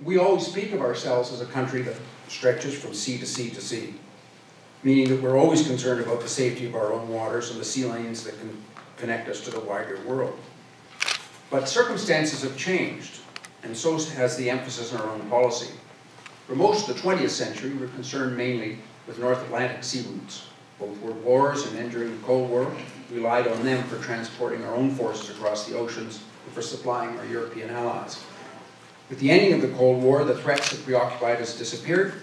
we always speak of ourselves as a country that stretches from sea to sea to sea, meaning that we're always concerned about the safety of our own waters and the sea lanes that can connect us to the wider world. But circumstances have changed, and so has the emphasis on our own policy. For most of the 20th century, we were concerned mainly with North Atlantic sea routes. Both world wars and then during the Cold War, we relied on them for transporting our own forces across the oceans and for supplying our European allies. With the ending of the Cold War, the threats that preoccupied us disappeared,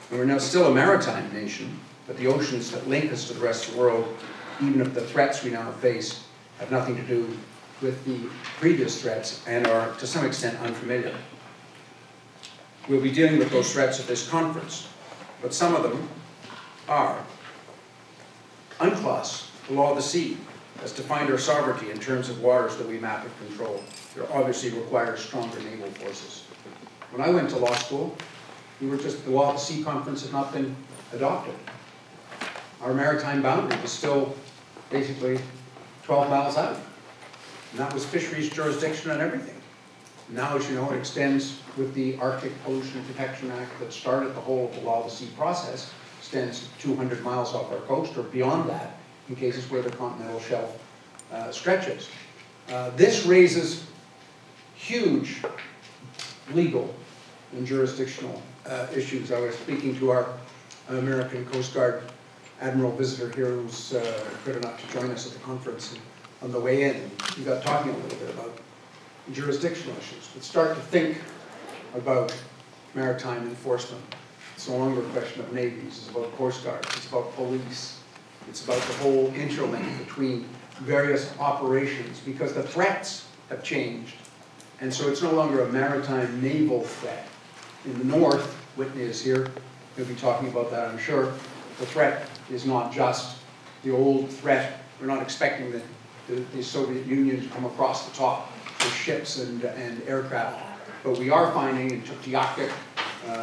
and we're now still a maritime nation, but the oceans that link us to the rest of the world, even if the threats we now face have nothing to do with the previous threats and are, to some extent, unfamiliar. We'll be dealing with those threats at this conference, but some of them are UNCLOS, the law of the sea, has defined our sovereignty in terms of waters that we map and control. It obviously requires stronger naval forces. When I went to law school, the law of the sea conference had not been adopted. Our maritime boundary was still basically 12 miles out. And that was fisheries jurisdiction on everything. Now, as you know, it extends with the Arctic Pollution Protection Act that started the whole of the law of the sea process, extends 200 miles off our coast or beyond that in cases where the continental shelf stretches. This raises huge legal and jurisdictional issues. I was speaking to our American Coast Guard Admiral visitor here who's good enough to join us at the conference. And on the way in, we got talking a little bit about jurisdictional issues. But start to think about maritime enforcement. It's no longer a question of navies. It's about Coast Guard. It's about police. It's about the whole interlink between various operations because the threats have changed. And so it's no longer a maritime naval threat. In the north, Whitney is here. He'll be talking about that, I'm sure. The threat is not just the old threat. We're not expecting the Soviet Union to come across the top with ships and aircraft. But we are finding in Tuktoyaktuk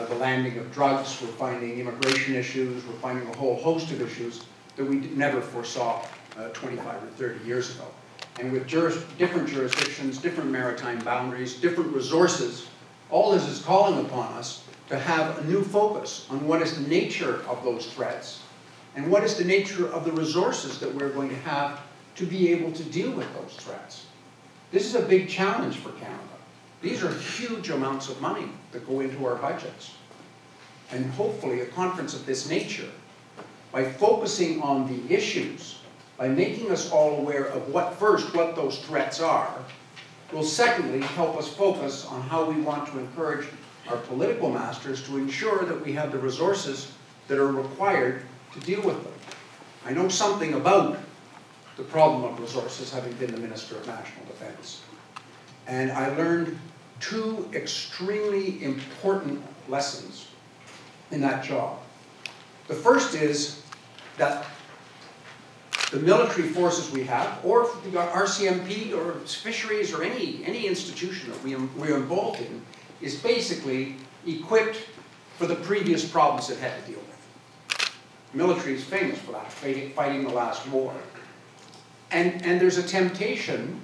the landing of drugs. We're finding immigration issues. We're finding a whole host of issues that we never foresaw 25 or 30 years ago. And with different jurisdictions, different maritime boundaries, different resources, all this is calling upon us to have a new focus on what is the nature of those threats and what is the nature of the resources that we're going to have to be able to deal with those threats. This is a big challenge for Canada. These are huge amounts of money that go into our budgets. And hopefully a conference of this nature, by focusing on the issues, by making us all aware of what those threats are, will secondly help us focus on how we want to encourage our political masters to ensure that we have the resources that are required to deal with them. I know something about the problem of resources, having been the Minister of National Defense. And I learned two extremely important lessons in that job. The first is that the military forces we have, or the RCMP, or fisheries, or any institution that we're involved in, is basically equipped for the previous problems it had to deal with. The military is famous for that, fighting the last war. And there's a temptation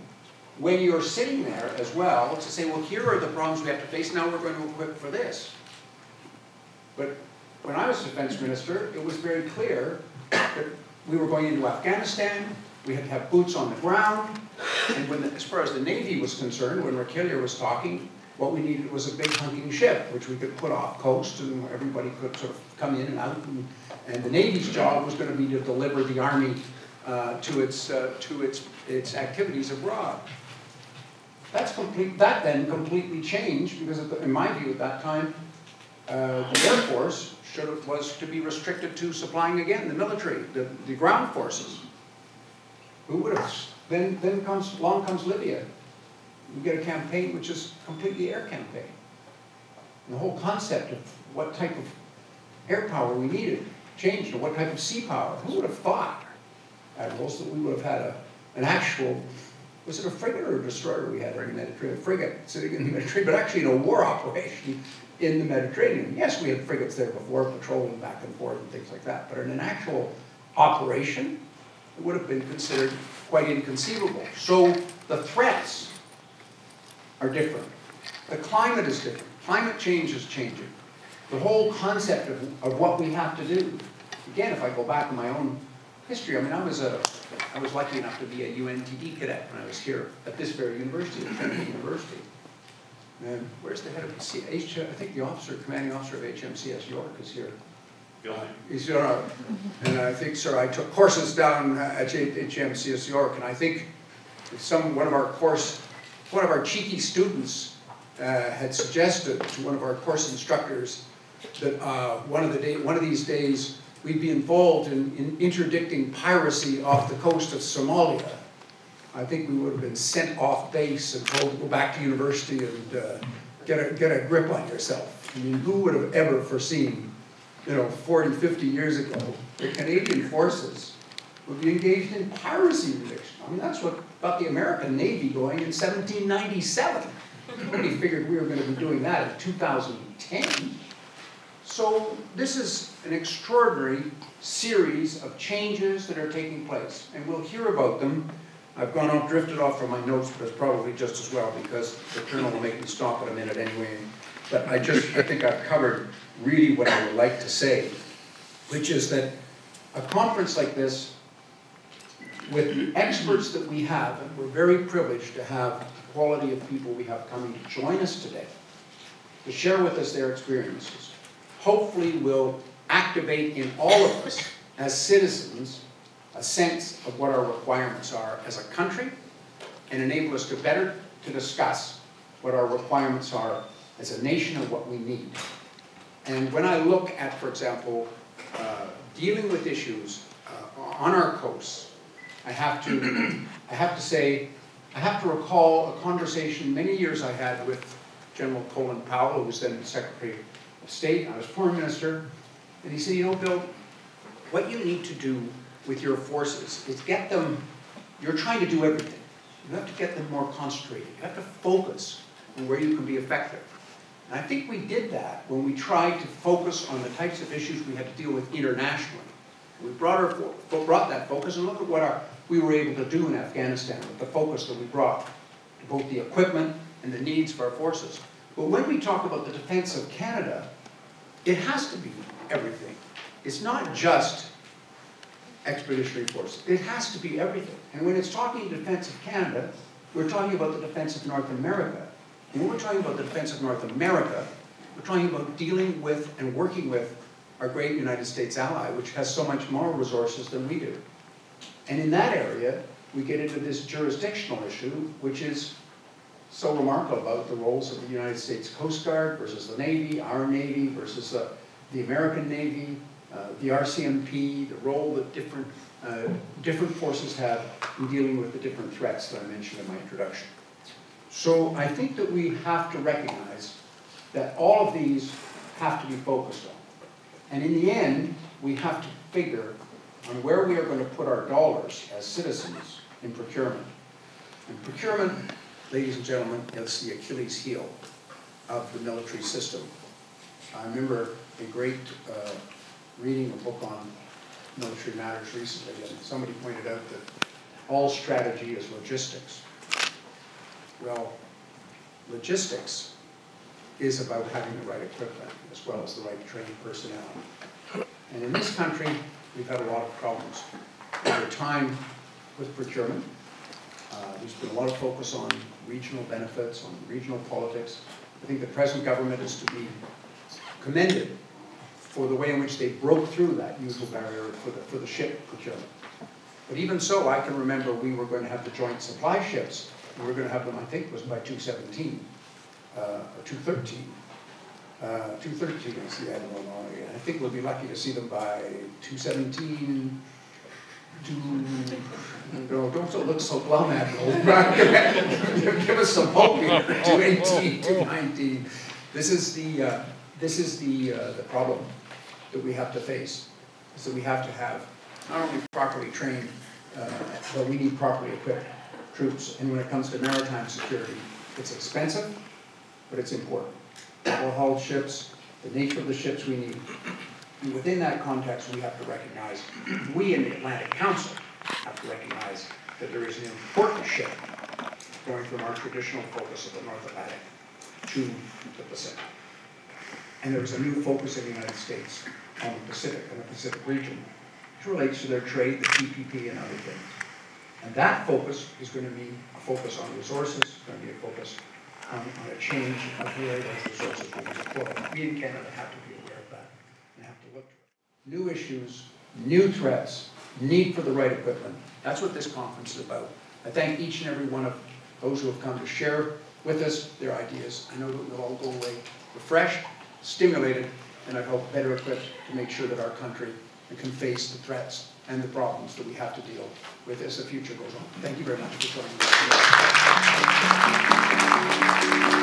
when you're sitting there as well to say, well, here are the problems we have to face, now we're going to equip for this. But when I was defense minister, it was very clear that we were going into Afghanistan, we had to have boots on the ground, and as far as the Navy was concerned, when Raquel was talking, what we needed was a big hunting ship, which we could put off coast, and everybody could sort of come in and out, and the Navy's job was going to be to deliver the Army to its activities abroad. That then completely changed, because in my view at that time, the Air Force was to be restricted to supplying again the military, the ground forces. Who would have? Then along comes Libya. We get a campaign which is completely air campaign. And the whole concept of what type of air power we needed changed, and what type of sea power. Who would have thought, admirals, that we would have had an actual, was it a frigate or a destroyer we had in the Mediterranean? A frigate sitting in the Mediterranean, but actually in a war operation in the Mediterranean. Yes, we had frigates there before, patrolling back and forth and things like that, but in an actual operation, it would have been considered quite inconceivable. So the threats are different. The climate is different. Climate change is changing. The whole concept of what we have to do. Again, if I go back in my own history, I mean, I was lucky enough to be a UNTD cadet when I was here at this very university, at Trinity University. And where's the head of I think the commanding officer of HMCS York is here. He's here. And I think, sir, I took courses down at HMCS York, and I think one of our cheeky students had suggested to one of our course instructors that one of these days we'd be involved in interdicting piracy off the coast of Somalia. I think we would have been sent off base and told to go back to university and get a grip on yourself. I mean, who would have ever foreseen, 40, 50 years ago, the Canadian forces would be engaged in piracy interdiction? I mean, that's what got the American Navy going in 1797. Nobody figured we were going to be doing that in 2010. So this is an extraordinary series of changes that are taking place, and we'll hear about them. I've drifted off from my notes, but it's probably just as well, because the Colonel will make me stop in a minute anyway. But I think I've covered really what I would like to say, which is that a conference like this, with the experts that we have, and we're very privileged to have the quality of people we have coming to join us today, to share with us their experiences, hopefully will activate in all of us as citizens a sense of what our requirements are as a country, and enable us to discuss what our requirements are as a nation and what we need. And when I look at, for example, dealing with issues on our coasts, I have to recall a conversation many years I had with General Colin Powell, who was then Secretary of State. I was Foreign Minister, and he said, Bill, what you need to do with your forces is get them, you're trying to do everything. You have to get them more concentrated. You have to focus on where you can be effective. And I think we did that when we tried to focus on the types of issues we had to deal with internationally. We brought that focus, and look at what we were able to do in Afghanistan with the focus that we brought to both the equipment and the needs of our forces. But when we talk about the defense of Canada, it has to be everything. It's not just expeditionary forces. It has to be everything. And when it's talking defense of Canada, we're talking about the defense of North America. And when we're talking about the defense of North America, we're talking about dealing with and working with our great United States ally, which has so much more resources than we do. And in that area, we get into this jurisdictional issue, which is so remarkable about the roles of the United States Coast Guard versus the Navy, our Navy versus the American Navy, the RCMP, the role that different forces have in dealing with the different threats that I mentioned in my introduction. So I think that we have to recognize that all of these have to be focused on. And in the end, we have to figure on where we are going to put our dollars as citizens in procurement. And procurement, ladies and gentlemen, is the Achilles heel of the military system. I remember a great reading a book on military matters recently, and somebody pointed out that all strategy is logistics. Well, logistics is about having the right equipment as well as the right trained personnel. And in this country, we've had a lot of problems over time with procurement. There's been a lot of focus on regional benefits, on regional politics. I think the present government is to be commended for the way in which they broke through that usual barrier for the ship procurement. But even so, I can remember we were going to have the joint supply ships. We were going to have them, I think it was by 2017, or 2013. 2013 is the end of I think we'll be lucky to see them by 2017. Don't look so glum at me. Give us some hope here. 2018, 2019. This is the problem that we have to face. So we have to have not only properly trained, but we need properly equipped troops. And when it comes to maritime security, it's expensive, but it's important. Overhauled ships, the nature of the ships we need. And within that context, we have to recognize, we in the Atlantic Council have to recognize that there is an important shift going from our traditional focus of the North Atlantic to the Pacific. And there's a new focus in the United States on the Pacific and the Pacific region, which relates to their trade, the TPP, and other things. And that focus is going to be a focus on resources, it's going to be a focus on a change of where those resources will be deployed. We in Canada have to be aware of that and have to look to it. New issues, new threats, need for the right equipment. That's what this conference is about. I thank each and every one of those who have come to share with us their ideas. I know that we'll all go away refreshed, stimulated, and I hope better equipped to make sure that our country can face the threats and the problems that we have to deal with as the future goes on. Thank you very much for joining us.